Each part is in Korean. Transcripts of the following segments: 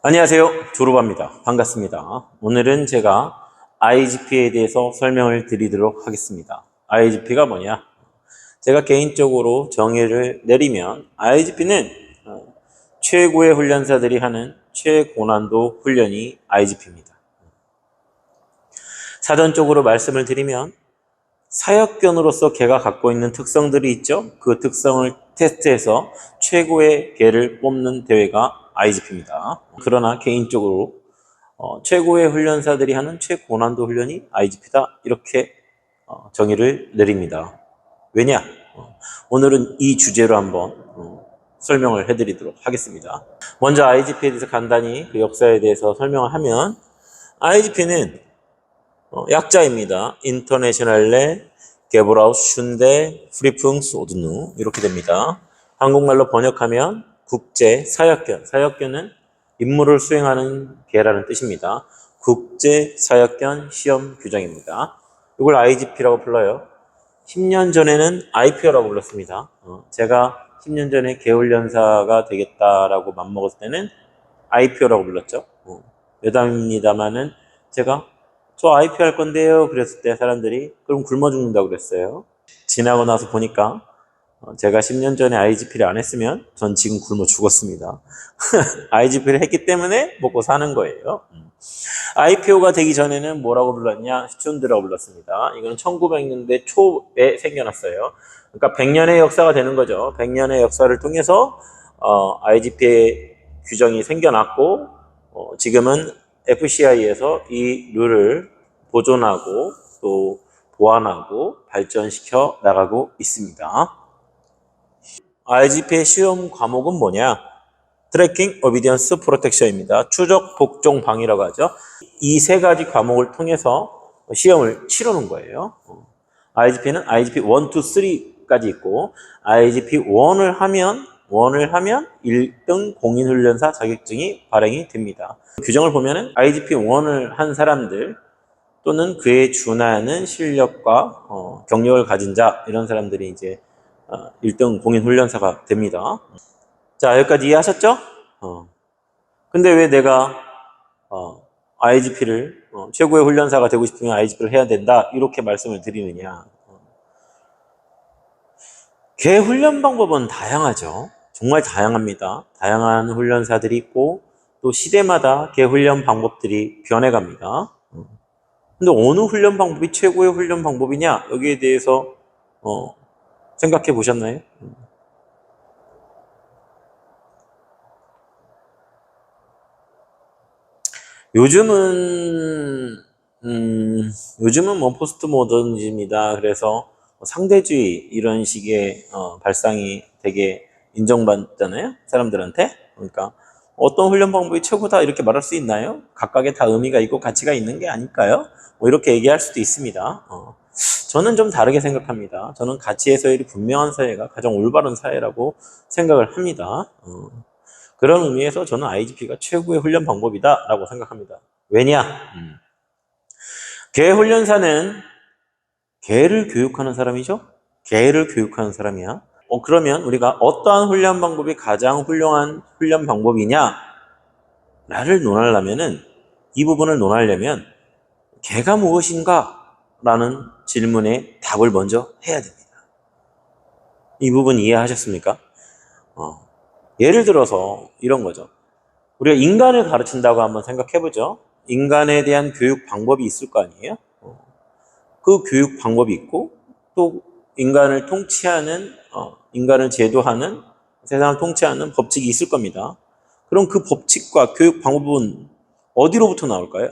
안녕하세요. 조르바입니다. 반갑습니다. 오늘은 제가 IGP에 대해서 설명을 드리도록 하겠습니다. IGP가 뭐냐? 제가 개인적으로 정의를 내리면 IGP는 최고의 훈련사들이 하는 최고난도 훈련이 IGP입니다. 사전적으로 말씀을 드리면 사역견으로서 개가 갖고 있는 특성들이 있죠. 그 특성을 테스트해서 최고의 개를 뽑는 대회가 IGP입니다. 그러나 개인적으로 최고의 훈련사들이 하는 최고난도 훈련이 IGP다 이렇게 정의를 내립니다. 왜냐? 오늘은 이 주제로 한번 설명을 해드리도록 하겠습니다. 먼저 IGP에 대해서 간단히 그 역사에 대해서 설명을 하면 IGP는 약자입니다. 인터내셔널레 게브라우스 슌데 프리풍스 오드누 이렇게 됩니다. 한국말로 번역하면 국제 사역견, 사역견은 임무를 수행하는 개라는 뜻입니다. 국제 사역견 시험 규정입니다. 이걸 IGP라고 불러요. 10년 전에는 IPO라고 불렀습니다. 제가 10년 전에 개훈련사가 되겠다라고 맘먹었을 때는 IPO라고 불렀죠. 여담입니다만은 제가 저 IPO 할 건데요 그랬을 때 사람들이 그럼 굶어 죽는다고 그랬어요. 지나고 나서 보니까 제가 10년 전에 IGP를 안 했으면 전 지금 굶어 죽었습니다. IGP를 했기 때문에 먹고 사는 거예요. IPO가 되기 전에는 뭐라고 불렀냐? 스툰드라고 불렀습니다. 이거는 1900년대 초에 생겨났어요. 그러니까 100년의 역사가 되는 거죠. 100년의 역사를 통해서 IGP의 규정이 생겨났고 지금은 FCI에서 이 룰을 보존하고 또 보완하고 발전시켜 나가고 있습니다. IGP의 시험 과목은 뭐냐? 트래킹, 오비디언스, 프로텍션입니다. 추적, 복종, 방위라고 하죠. 이 세 가지 과목을 통해서 시험을 치르는 거예요. IGP는 IGP 1, 2, 3까지 있고 IGP 1을 하면 1등 공인훈련사 자격증이 발행이 됩니다. 규정을 보면은 IGP 1을 한 사람들 또는 그에 준하는 실력과 경력을 가진 자 이런 사람들이 이제 1등 공인훈련사가 됩니다. 자, 여기까지 이해하셨죠? 근데 왜 내가 IGP를 최고의 훈련사가 되고 싶으면 IGP를 해야 된다 이렇게 말씀을 드리느냐? 개 훈련 방법은 다양하죠. 정말 다양합니다. 다양한 훈련사들이 있고 또 시대마다 개 훈련 방법들이 변해갑니다. 근데 어느 훈련 방법이 최고의 훈련 방법이냐? 여기에 대해서 생각해 보셨나요? 요즘은 뭐 포스트 모더니즘이다. 그래서 상대주의 이런 식의 발상이 되게 인정받잖아요. 사람들한테. 그러니까 어떤 훈련 방법이 최고다 이렇게 말할 수 있나요? 각각의 다 의미가 있고 가치가 있는 게 아닐까요? 뭐 이렇게 얘기할 수도 있습니다. 저는 좀 다르게 생각합니다. 저는 가치의 서열이 분명한 사회가 가장 올바른 사회라고 생각을 합니다. 그런 의미에서 저는 IGP가 최고의 훈련 방법이다 라고 생각합니다. 왜냐? 개 훈련사는 개를 교육하는 사람이죠? 개를 교육하는 사람이야. 그러면 우리가 어떠한 훈련 방법이 가장 훌륭한 훈련 방법이냐? 라를 논하려면은, 이 부분을 논하려면, 개가 무엇인가? 라는 질문에 답을 먼저 해야 됩니다. 이 부분 이해하셨습니까? 예를 들어서 이런 거죠. 우리가 인간을 가르친다고 한번 생각해보죠. 인간에 대한 교육 방법이 있을 거 아니에요? 그 교육 방법이 있고 또 인간을 통치하는 인간을 제도하는 세상을 통치하는 법칙이 있을 겁니다. 그럼 그 법칙과 교육 방법은 어디로부터 나올까요?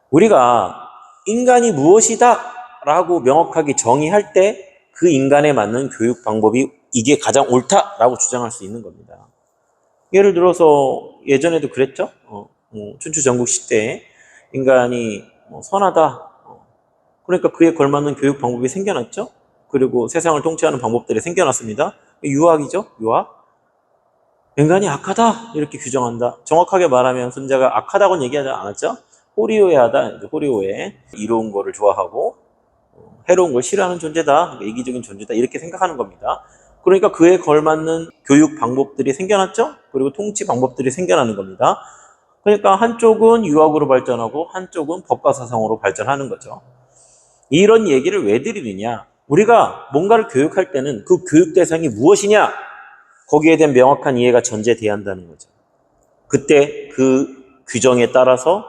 우리가 인간이 무엇이다 라고 명확하게 정의할 때 그 인간에 맞는 교육 방법이 이게 가장 옳다라고 주장할 수 있는 겁니다. 예를 들어서 예전에도 그랬죠. 춘추 전국 시대에 인간이 선하다. 그러니까 그에 걸맞는 교육 방법이 생겨났죠. 그리고 세상을 통치하는 방법들이 생겨났습니다. 유학이죠. 유학. 인간이 악하다 이렇게 규정한다. 정확하게 말하면 선자가 악하다고는 얘기하지 않았죠. 호리호해하다. 호리호해. 이로운 거를 좋아하고 해로운 걸 싫어하는 존재다. 이기적인 존재다. 이렇게 생각하는 겁니다. 그러니까 그에 걸맞는 교육 방법들이 생겨났죠? 그리고 통치 방법들이 생겨나는 겁니다. 그러니까 한쪽은 유학으로 발전하고 한쪽은 법과사상으로 발전하는 거죠. 이런 얘기를 왜 드리느냐? 우리가 뭔가를 교육할 때는 그 교육 대상이 무엇이냐? 거기에 대한 명확한 이해가 전제돼야 한다는 거죠. 그때 그 규정에 따라서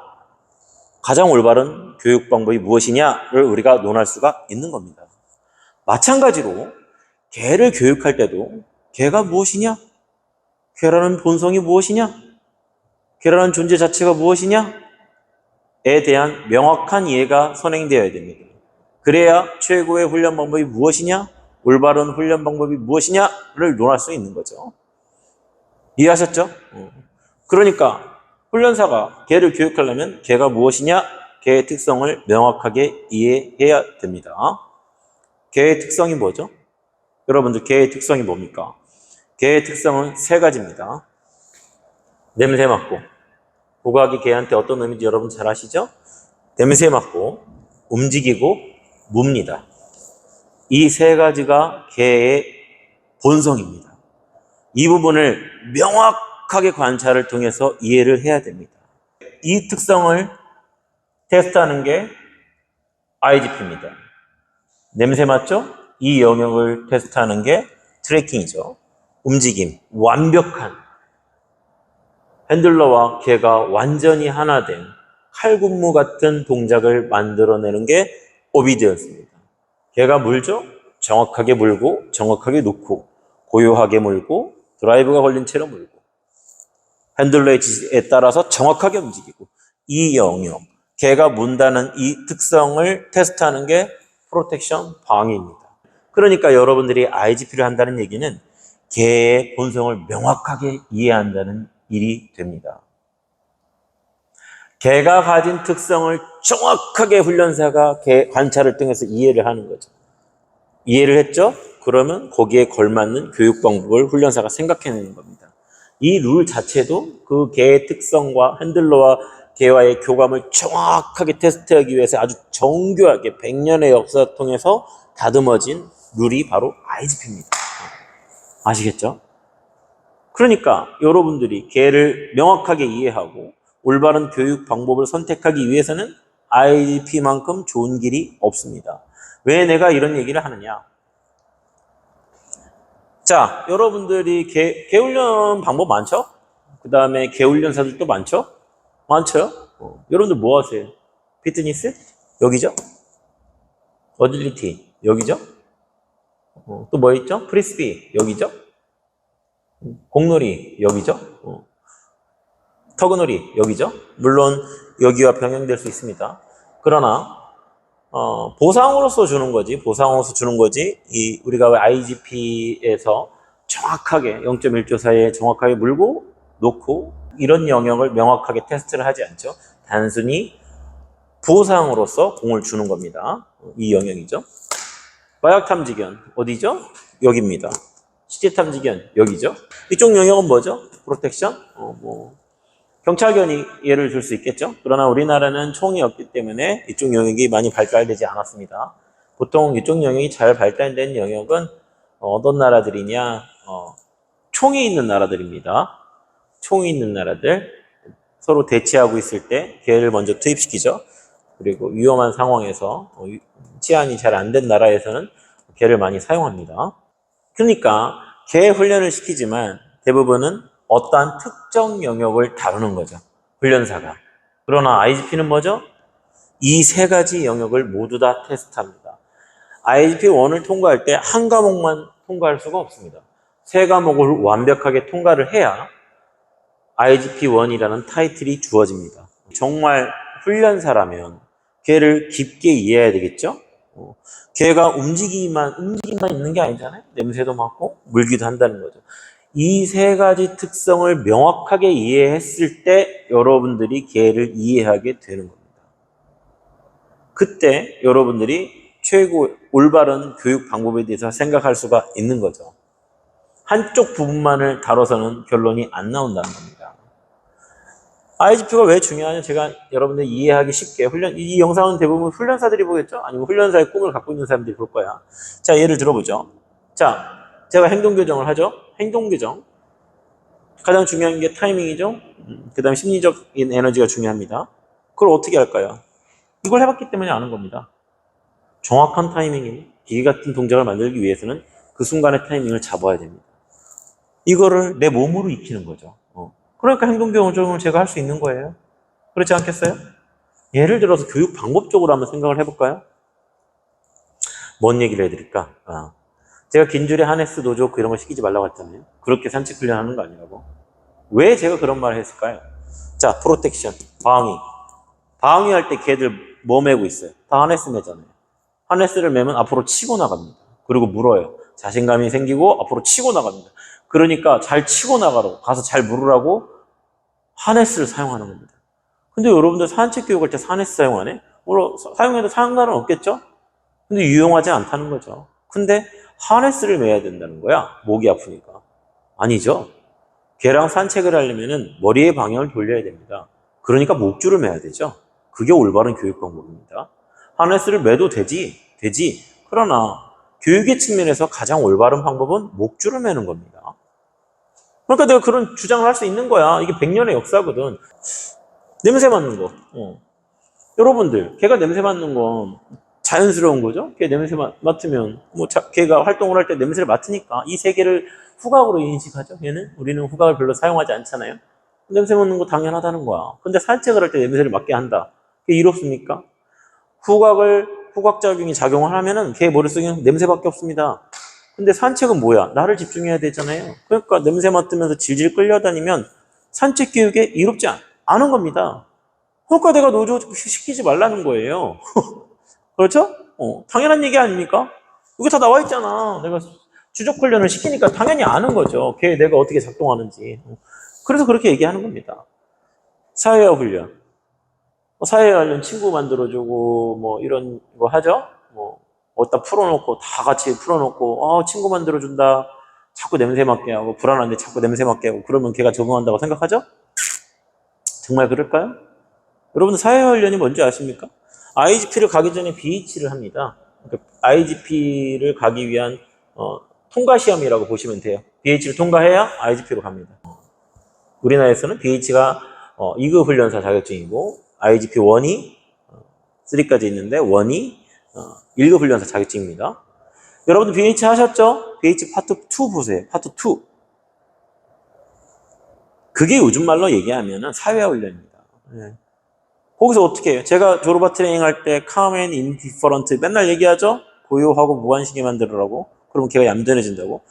가장 올바른 교육 방법이 무엇이냐를 우리가 논할 수가 있는 겁니다. 마찬가지로 개를 교육할 때도 개가 무엇이냐? 개라는 본성이 무엇이냐? 개라는 존재 자체가 무엇이냐에 대한 명확한 이해가 선행되어야 됩니다. 그래야 최고의 훈련 방법이 무엇이냐? 올바른 훈련 방법이 무엇이냐를 논할 수 있는 거죠. 이해하셨죠? 그러니까 훈련사가 개를 교육하려면 개가 무엇이냐? 개의 특성을 명확하게 이해해야 됩니다. 개의 특성이 뭐죠? 여러분들 개의 특성이 뭡니까? 개의 특성은 세 가지입니다. 냄새 맡고, 고각이 개한테 어떤 의미인지 여러분 잘 아시죠? 냄새 맡고, 움직이고, 뭅니다. 이 세 가지가 개의 본성입니다. 이 부분을 명확하게 관찰을 통해서 이해를 해야 됩니다. 이 특성을 테스트하는 게 IGP입니다. 냄새 맡죠? 이 영역을 테스트하는 게 트래킹이죠. 움직임, 완벽한 핸들러와 개가 완전히 하나 된 칼군무 같은 동작을 만들어내는 게 오비디언스입니다. 개가 물죠? 정확하게 물고 정확하게 놓고 고요하게 물고 드라이브가 걸린 채로 물고 핸들러의 지시에 따라서 정확하게 움직이고 이 영역, 개가 문다는 이 특성을 테스트하는 게 프로텍션 방위입니다. 그러니까 여러분들이 IGP를 한다는 얘기는 개의 본성을 명확하게 이해한다는 일이 됩니다. 개가 가진 특성을 정확하게 훈련사가 개 관찰을 통해서 이해를 하는 거죠. 이해를 했죠? 그러면 거기에 걸맞는 교육 방법을 훈련사가 생각해내는 겁니다. 이 룰 자체도 그 개의 특성과 핸들러와 개와의 교감을 정확하게 테스트하기 위해서 아주 정교하게 100년의 역사를 통해서 다듬어진 룰이 바로 IGP입니다. 아시겠죠? 그러니까 여러분들이 개를 명확하게 이해하고 올바른 교육 방법을 선택하기 위해서는 IGP만큼 좋은 길이 없습니다. 왜 내가 이런 얘기를 하느냐? 자, 여러분들이 개 훈련 방법 많죠? 그 다음에 개 훈련사들도 많죠? 많죠? 여러분들 뭐 하세요? 피트니스? 여기죠? 어질리티? 여기죠? 또 뭐 있죠? 프리스비? 여기죠? 공놀이? 여기죠? 터그놀이? 여기죠? 물론 여기와 병행될 수 있습니다. 그러나 보상으로서 주는 거지, 우리가 IGP에서 정확하게 0.1초 사이에 정확하게 물고 놓고 이런 영역을 명확하게 테스트를 하지 않죠. 단순히 보상으로서 공을 주는 겁니다. 이 영역이죠. 마약 탐지견 어디죠? 여기입니다. 시체 탐지견 여기죠. 이쪽 영역은 뭐죠? 프로텍션? 경찰견이 예를 들 수 있겠죠. 그러나 우리나라는 총이 없기 때문에 이쪽 영역이 많이 발달되지 않았습니다. 보통 이쪽 영역이 잘 발달된 영역은 어떤 나라들이냐? 총이 있는 나라들입니다. 총이 있는 나라들, 서로 대치하고 있을 때 개를 먼저 투입시키죠. 그리고 위험한 상황에서 치안이 잘 안 된 나라에서는 개를 많이 사용합니다. 그러니까 개 훈련을 시키지만 대부분은 어떠한 특정 영역을 다루는 거죠. 훈련사가. 그러나 IGP는 뭐죠? 이 세 가지 영역을 모두 다 테스트합니다. IGP1을 통과할 때 한 과목만 통과할 수가 없습니다. 세 과목을 완벽하게 통과를 해야 IGP1이라는 타이틀이 주어집니다. 정말 훈련사라면 걔를 깊게 이해해야 되겠죠? 걔가 움직이기만 있는 게 아니잖아요. 냄새도 맡고 물기도 한다는 거죠. 이 세 가지 특성을 명확하게 이해했을 때 여러분들이 걔를 이해하게 되는 겁니다. 그때 여러분들이 최고 올바른 교육 방법에 대해서 생각할 수가 있는 거죠. 한쪽 부분만을 다뤄서는 결론이 안 나온다는 겁니다. IGP가 왜 중요하냐? 제가 여러분들 이해하기 쉽게 이 영상은 대부분 훈련사들이 보겠죠? 아니면 훈련사의 꿈을 갖고 있는 사람들이 볼 거야. 자, 예를 들어보죠. 자, 제가 행동 교정을 하죠. 행동 교정. 가장 중요한 게 타이밍이죠. 그 다음에 심리적인 에너지가 중요합니다. 그걸 어떻게 할까요? 이걸 해봤기 때문에 아는 겁니다. 정확한 타이밍이 기계 같은 동작을 만들기 위해서는 그 순간의 타이밍을 잡아야 됩니다. 이거를 내 몸으로 익히는 거죠. 그러니까 행동 교정을 제가 할 수 있는 거예요. 그렇지 않겠어요? 예를 들어서 교육 방법적으로 한번 생각을 해볼까요? 뭔 얘기를 해드릴까? 제가 긴줄에 하네스 노조 이런 거 시키지 말라고 했잖아요. 그렇게 산책 훈련하는 거 아니라고. 왜 제가 그런 말을 했을까요? 자, 프로텍션, 방위. 방위할 때 걔들 뭐 메고 있어요? 다 하네스 매잖아요. 하네스를 매면 앞으로 치고 나갑니다. 그리고 물어요. 자신감이 생기고 앞으로 치고 나갑니다. 그러니까 잘 치고 나가라고, 가서 잘 물으라고 하네스를 사용하는 겁니다. 근데 여러분들 산책 교육할 때 하네스 사용하네? 물론 사용해도 상관은 없겠죠? 근데 유용하지 않다는 거죠. 근데 하네스를 매야 된다는 거야. 목이 아프니까. 아니죠. 걔랑 산책을 하려면 머리의 방향을 돌려야 됩니다. 그러니까 목줄을 매야 되죠. 그게 올바른 교육 방법입니다. 하네스를 매도 되지. 그러나 교육의 측면에서 가장 올바른 방법은 목줄을 매는 겁니다. 그러니까 내가 그런 주장을 할 수 있는 거야. 이게 100년의 역사거든. 냄새 맡는 거. 여러분들, 걔가 냄새 맡는 건 자연스러운 거죠? 걔 냄새 맡으면, 걔가 활동을 할 때 냄새를 맡으니까 이 세계를 후각으로 인식하죠? 얘는? 우리는 후각을 별로 사용하지 않잖아요? 냄새 맡는 거 당연하다는 거야. 근데 산책을 할 때 냄새를 맡게 한다. 그게 이롭습니까? 후각작용이 작용을 하면은 걔 머릿속에는 냄새밖에 없습니다. 근데 산책은 뭐야? 나를 집중해야 되잖아요. 그러니까 냄새 맡으면서 질질 끌려다니면 산책 교육에 이롭지 않은 겁니다. 그러니까 내가 노조 시키지 말라는 거예요. 그렇죠? 당연한 얘기 아닙니까? 이게 다 나와 있잖아. 내가 추적 훈련을 시키니까 당연히 아는 거죠. 걔 내가 어떻게 작동하는지. 그래서 그렇게 얘기하는 겁니다. 사회화 훈련. 사회화 훈련 친구 만들어주고 뭐 이런 거 하죠? 어디다 풀어놓고 다 같이 풀어놓고 친구 만들어준다. 자꾸 냄새 맡게 하고 불안한데 자꾸 냄새 맡게 하고 그러면 걔가 적응한다고 생각하죠? 정말 그럴까요? 여러분 사회화 훈련이 뭔지 아십니까? IGP를 가기 전에 BH를 합니다. 그러니까 IGP를 가기 위한 통과 시험이라고 보시면 돼요. BH를 통과해야 IGP로 갑니다. 우리나라에서는 BH가 2급 훈련사 자격증이고 IGP 1이 3까지 있는데 1이 1급 훈련사 자격증입니다. 여러분들 BH 하셨죠? BH 파트 2 보세요. 파트 2. 그게 요즘 말로 얘기하면 사회화 훈련입니다. 네. 거기서 어떻게 해요? 제가 조르바 트레이닝 할 때 calm and indifferent 맨날 얘기하죠? 고요하고 무관심하게 만들으라고. 그러면 걔가 얌전해진다고.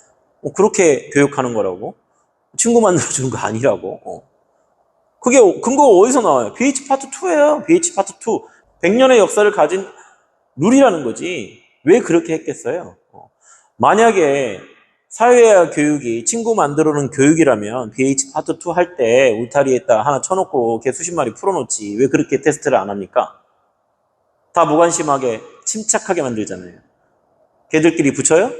그렇게 교육하는 거라고. 친구 만들어주는 거 아니라고. 그게 근거가 어디서 나와요? BH 파트 2예요. BH 파트 2. 100년의 역사를 가진 룰이라는 거지. 왜 그렇게 했겠어요? 만약에 사회화 교육이 친구 만들어놓은 교육이라면 BH 파트 2 할 때 울타리에다 하나 쳐놓고 걔 수십 마리 풀어놓지 왜 그렇게 테스트를 안 합니까? 다 무관심하게 침착하게 만들잖아요. 걔들끼리 붙여요?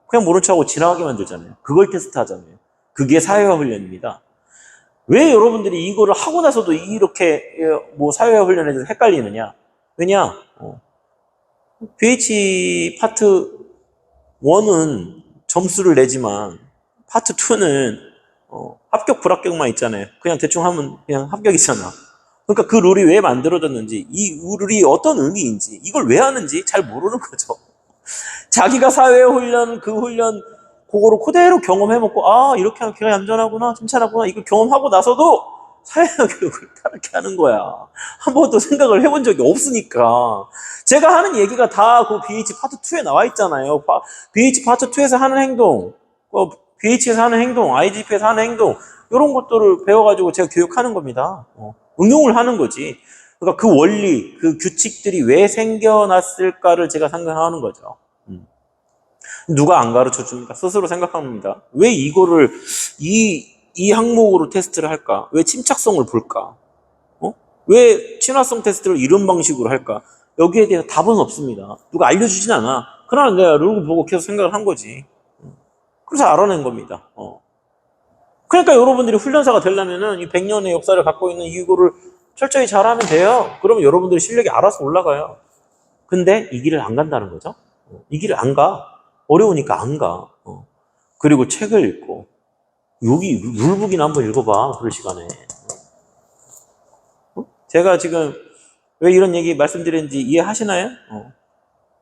그냥 모른 척하고 지나가게 만들잖아요. 그걸 테스트하잖아요. 그게 사회화 훈련입니다. 왜 여러분들이 이거를 하고 나서도 이렇게 사회화 훈련에 대해서 헷갈리느냐? 왜냐? BH 파트 1은 점수를 내지만 파트 2는 합격 불합격만 있잖아요. 그냥 대충 하면 그냥 합격이잖아. 그러니까 그 룰이 왜 만들어졌는지 이 룰이 어떤 의미인지 이걸 왜 하는지 잘 모르는 거죠. 자기가 사회 훈련 그 훈련 그거를 그대로 경험해먹고 이렇게 하면 걔가 얌전하구나 침착하구나 이걸 경험하고 나서도 사회화 교육을 다르게 하는 거야. 한 번도 생각을 해본 적이 없으니까. 제가 하는 얘기가 다 그 BH 파트 2에 나와 있잖아요. BH 파트 2에서 하는 행동, BH에서 하는 행동, IGP에서 하는 행동 이런 것들을 배워가지고 제가 교육하는 겁니다. 응용을 하는 거지. 그러니까 그 원리, 그 규칙들이 왜 생겨났을까를 제가 생각하는 거죠. 누가 안 가르쳐 줍니까? 스스로 생각합니다. 왜 이거를 이 항목으로 테스트를 할까? 왜 침착성을 볼까? 왜 친화성 테스트를 이런 방식으로 할까? 여기에 대해서 답은 없습니다. 누가 알려주진 않아. 그러나 내가 룰을 보고 계속 생각을 한 거지. 그래서 알아낸 겁니다. 그러니까 여러분들이 훈련사가 되려면은 이 100년의 역사를 갖고 있는 이거를 철저히 잘하면 돼요. 그러면 여러분들의 실력이 알아서 올라가요. 근데 이 길을 안 간다는 거죠. 이 길을 안 가. 어려우니까 안 가. 그리고 책을 읽고, 여기 룰북이나 한번 읽어봐, 그럴 시간에. 제가 지금 왜 이런 얘기 말씀드리는지 이해하시나요?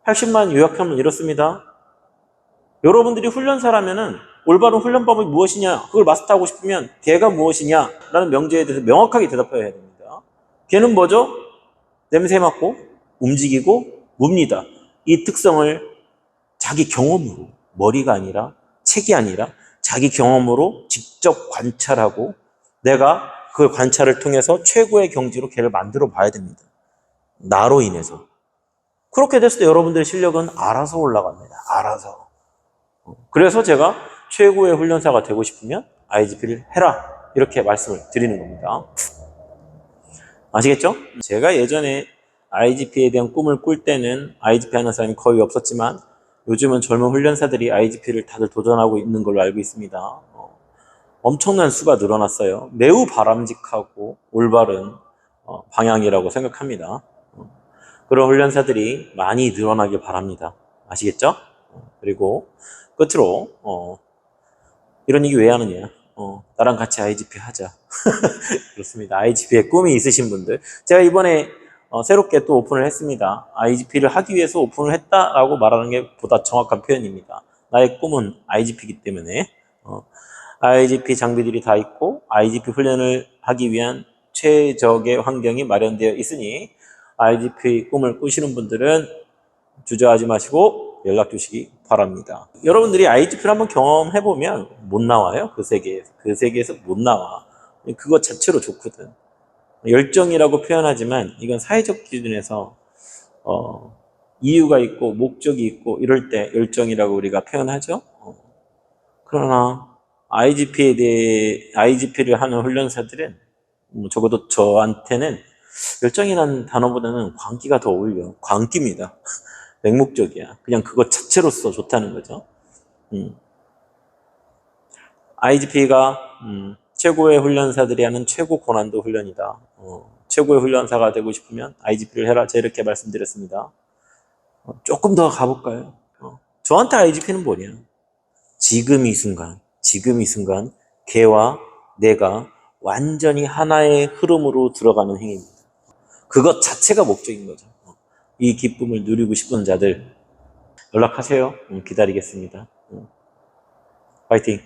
80만 요약하면 이렇습니다. 여러분들이 훈련사라면은 올바른 훈련법이 무엇이냐, 그걸 마스터하고 싶으면 개가 무엇이냐라는 명제에 대해서 명확하게 대답해야 됩니다. 개는 뭐죠? 냄새 맡고 움직이고 뭅니다. 이 특성을 자기 경험으로, 머리가 아니라 책이 아니라 자기 경험으로 직접 관찰하고 내가 그 관찰을 통해서 최고의 경지로 개를 만들어 봐야 됩니다. 나로 인해서. 그렇게 됐을 때 여러분들의 실력은 알아서 올라갑니다. 알아서. 그래서 제가 최고의 훈련사가 되고 싶으면 IGP를 해라, 이렇게 말씀을 드리는 겁니다. 아시겠죠? 제가 예전에 IGP에 대한 꿈을 꿀 때는 IGP 하는 사람이 거의 없었지만 요즘은 젊은 훈련사들이 IGP를 다들 도전하고 있는 걸로 알고 있습니다. 엄청난 수가 늘어났어요. 매우 바람직하고 올바른 방향이라고 생각합니다. 그런 훈련사들이 많이 늘어나길 바랍니다. 아시겠죠? 그리고 끝으로 이런 얘기 왜 하느냐, 나랑 같이 IGP 하자. 그렇습니다. IGP에 꿈이 있으신 분들, 제가 이번에 새롭게 또 오픈을 했습니다. IGP를 하기 위해서 오픈을 했다라고 말하는 게 보다 정확한 표현입니다. 나의 꿈은 IGP이기 때문에 IGP 장비들이 다 있고 IGP 훈련을 하기 위한 최적의 환경이 마련되어 있으니 IGP 꿈을 꾸시는 분들은 주저하지 마시고 연락 주시기 바랍니다. 여러분들이 IGP를 한번 경험해보면 못 나와요. 그 세계에서 못 나와. 그것 자체로 좋거든. 열정이라고 표현하지만 이건 사회적 기준에서 이유가 있고 목적이 있고 이럴 때 열정이라고 우리가 표현하죠. 그러나 IGP를 하는 훈련사들은 적어도 저한테는 열정이라는 단어보다는 광기가 더 어울려. 광기입니다. 맹목적이야. 그냥 그것 자체로서 좋다는 거죠. IGP가 최고의 훈련사들이 하는 최고 고난도 훈련이다. 최고의 훈련사가 되고 싶으면 IGP를 해라. 제가 이렇게 말씀드렸습니다. 조금 더 가볼까요? 저한테 IGP는 뭐냐? 지금 이 순간 걔와 내가 완전히 하나의 흐름으로 들어가는 행위입니다. 그것 자체가 목적인 거죠. 이 기쁨을 누리고 싶은 자들 연락하세요. 기다리겠습니다. 파이팅!